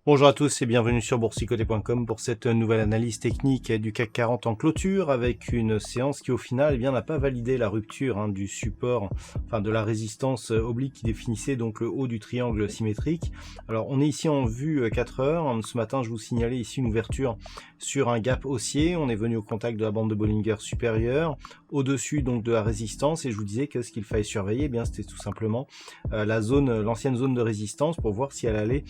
Bonjour à tous et bienvenue sur boursicoté.com pour cette nouvelle analyse technique du CAC 40 en clôture avec une séance qui au final n'a pas validé la rupture du support, enfin de la résistance oblique qui définissait donc le haut du triangle symétrique. Alors on est ici en vue 4 heures. Ce matin je vous signalais ici une ouverture sur un gap haussier. On est venu au contact de la bande de Bollinger supérieure, au-dessus donc de la résistance, et je vous disais que ce qu'il fallait surveiller, c'était tout simplement l'ancienne zone de résistance pour voir si elle allait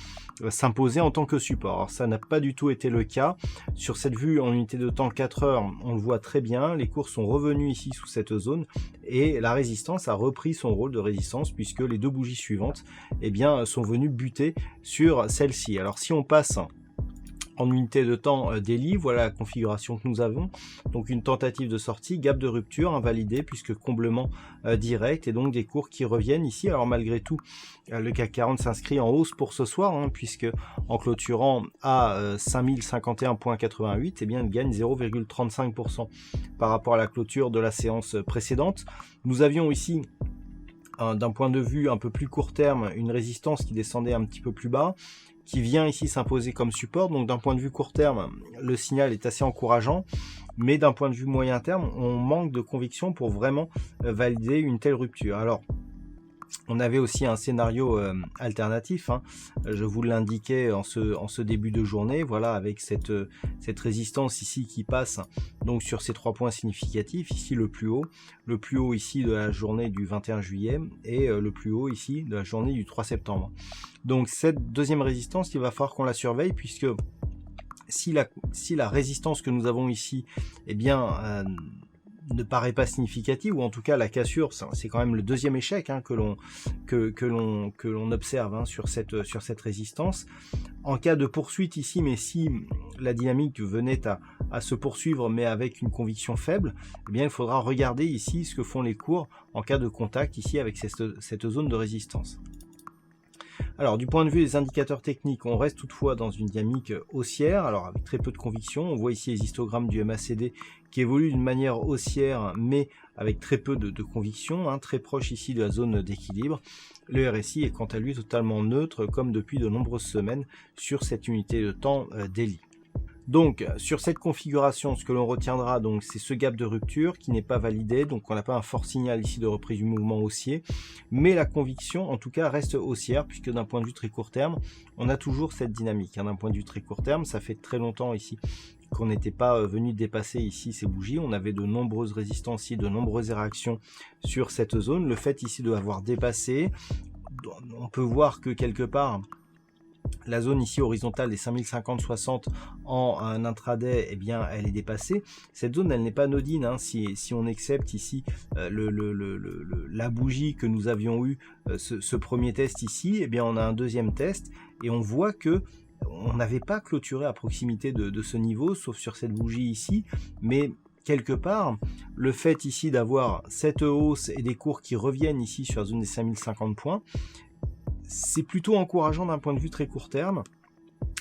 s'imposer en tant que support. Alors ça n'a pas du tout été le cas. Sur cette vue en unité de temps 4 heures, on le voit très bien, les cours sont revenus ici sous cette zone et la résistance a repris son rôle de résistance puisque les deux bougies suivantes sont venues buter sur celle-ci. Alors si on passe en unité de temps daily, voilà la configuration que nous avons. Donc une tentative de sortie, gap de rupture invalidé puisque comblement direct et donc des cours qui reviennent ici. Alors malgré tout, le CAC 40 s'inscrit en hausse pour ce soir puisque en clôturant à 5051,88, il gagne 0,35% par rapport à la clôture de la séance précédente. Nous avions ici d'un point de vue un peu plus court terme une résistance qui descendait un petit peu plus bas, qui vient ici s'imposer comme support. Donc d'un point de vue court terme, le signal est assez encourageant, mais d'un point de vue moyen terme, on manque de conviction pour vraiment valider une telle rupture. Alors on avait aussi un scénario alternatif, je vous l'indiquais en ce début de journée, voilà, avec cette résistance ici qui passe donc sur ces 3 points significatifs, ici le plus haut ici de la journée du 21 juillet et le plus haut ici de la journée du 3 septembre. Donc cette deuxième résistance, il va falloir qu'on la surveille puisque si la résistance que nous avons ici ne paraît pas significative, ou en tout cas la cassure, c'est quand même le deuxième échec que l'on observe sur cette résistance. En cas de poursuite ici, mais si la dynamique venait à se poursuivre mais avec une conviction faible, il faudra regarder ici ce que font les cours en cas de contact ici avec cette zone de résistance. Alors du point de vue des indicateurs techniques, on reste toutefois dans une dynamique haussière, alors avec très peu de conviction. On voit ici les histogrammes du MACD qui évoluent d'une manière haussière mais avec très peu de conviction, très proche ici de la zone d'équilibre. Le RSI est quant à lui totalement neutre comme depuis de nombreuses semaines sur cette unité de temps daily. Donc sur cette configuration, ce que l'on retiendra c'est ce gap de rupture qui n'est pas validé, donc on n'a pas un fort signal ici de reprise du mouvement haussier, mais la conviction en tout cas reste haussière puisque d'un point de vue très court terme, on a toujours cette dynamique. D'un point de vue très court terme, ça fait très longtemps ici qu'on n'était pas venu dépasser ici ces bougies, on avait de nombreuses résistances ici, de nombreuses réactions sur cette zone. Le fait ici de l'avoir dépassé, on peut voir que quelque part la zone ici horizontale des 5050-60 en un intraday, elle est dépassée. Cette zone, elle n'est pas anodine, si on accepte ici la bougie que nous avions eu, ce premier test ici, on a un deuxième test et on voit que on n'avait pas clôturé à proximité de ce niveau, sauf sur cette bougie ici, mais quelque part, le fait ici d'avoir cette hausse et des cours qui reviennent ici sur la zone des 5050 points, c'est plutôt encourageant d'un point de vue très court terme,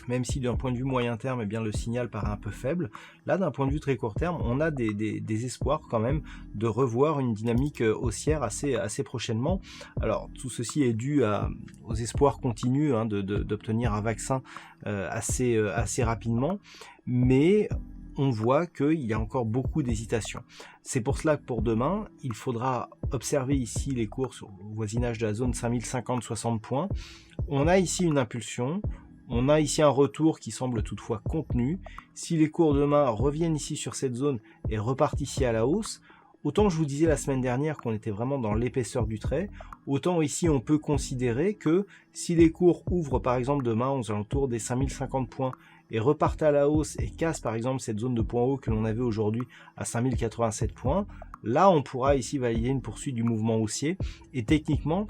même si d'un point de vue moyen terme, le signal paraît un peu faible. Là, d'un point de vue très court terme, on a des espoirs quand même de revoir une dynamique haussière assez prochainement. Alors, tout ceci est dû aux espoirs continus d'obtenir un vaccin assez rapidement, mais on voit qu'il y a encore beaucoup d'hésitation. C'est pour cela que pour demain, il faudra observer ici les cours au voisinage de la zone 5050-60 points. On a ici une impulsion, on a ici un retour qui semble toutefois contenu. Si les cours demain reviennent ici sur cette zone et repartent ici à la hausse, autant je vous disais la semaine dernière qu'on était vraiment dans l'épaisseur du trait, autant ici on peut considérer que si les cours ouvrent par exemple demain aux alentours des 5050 points et repartent à la hausse et cassent par exemple cette zone de point haut que l'on avait aujourd'hui à 5087 points, là on pourra ici valider une poursuite du mouvement haussier et techniquement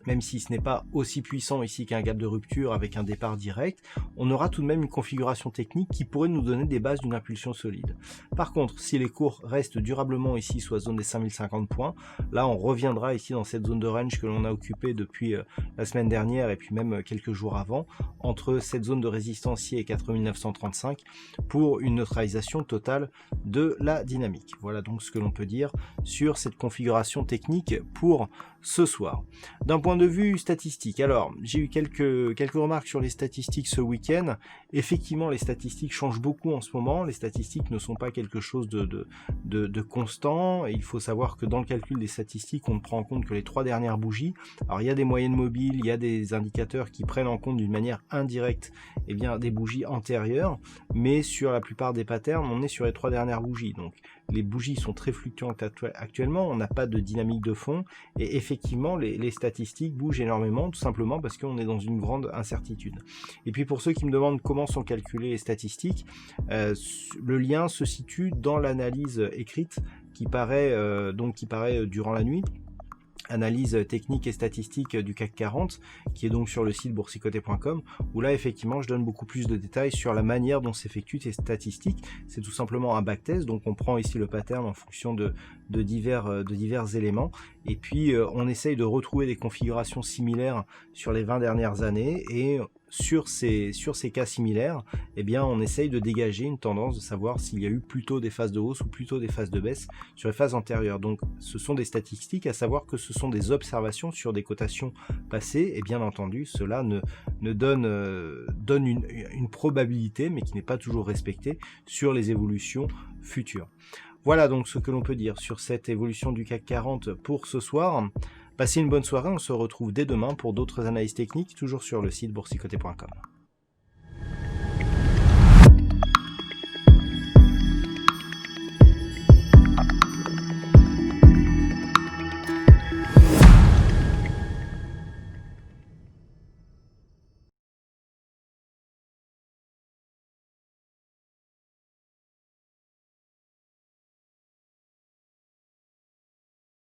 même si ce n'est pas aussi puissant ici qu'un gap de rupture avec un départ direct, on aura tout de même une configuration technique qui pourrait nous donner des bases d'une impulsion solide. Par contre, si les cours restent durablement ici sous la zone des 5050 points, là on reviendra ici dans cette zone de range que l'on a occupée depuis la semaine dernière et puis même quelques jours avant, entre cette zone de résistance ici et 4935 pour une neutralisation totale de la dynamique. Voilà donc ce que l'on peut dire sur cette configuration technique pour ce soir. D'un point de vue statistique, alors j'ai eu quelques remarques sur les statistiques ce week-end. Effectivement, les statistiques changent beaucoup en ce moment. Les statistiques ne sont pas quelque chose de constant. Et il faut savoir que dans le calcul des statistiques, on ne prend en compte que les 3 dernières bougies. Alors il y a des moyennes mobiles, il y a des indicateurs qui prennent en compte d'une manière indirecte eh bien, des bougies antérieures, mais sur la plupart des patterns, on est sur les 3 dernières bougies. Donc les bougies sont très fluctuantes actuellement, on n'a pas de dynamique de fond, et effectivement les statistiques bougent énormément, tout simplement parce qu'on est dans une grande incertitude. Et puis pour ceux qui me demandent comment sont calculées les statistiques, le lien se situe dans l'analyse écrite qui paraît durant la nuit. Analyse technique et statistique du CAC 40, qui est donc sur le site boursicoté.com, où là effectivement je donne beaucoup plus de détails sur la manière dont s'effectuent ces statistiques. C'est tout simplement un backtest, donc on prend ici le pattern en fonction de divers éléments, et puis on essaye de retrouver des configurations similaires sur les 20 dernières années, et sur ces cas similaires, eh bien, on essaye de dégager une tendance, de savoir s'il y a eu plutôt des phases de hausse ou plutôt des phases de baisse sur les phases antérieures. Donc ce sont des statistiques, à savoir que ce sont des observations sur des cotations passées, et bien entendu cela donne une probabilité, mais qui n'est pas toujours respectée, sur les évolutions futures. Voilà donc ce que l'on peut dire sur cette évolution du CAC 40 pour ce soir. Passez une bonne soirée, on se retrouve dès demain pour d'autres analyses techniques, toujours sur le site boursicoté.com.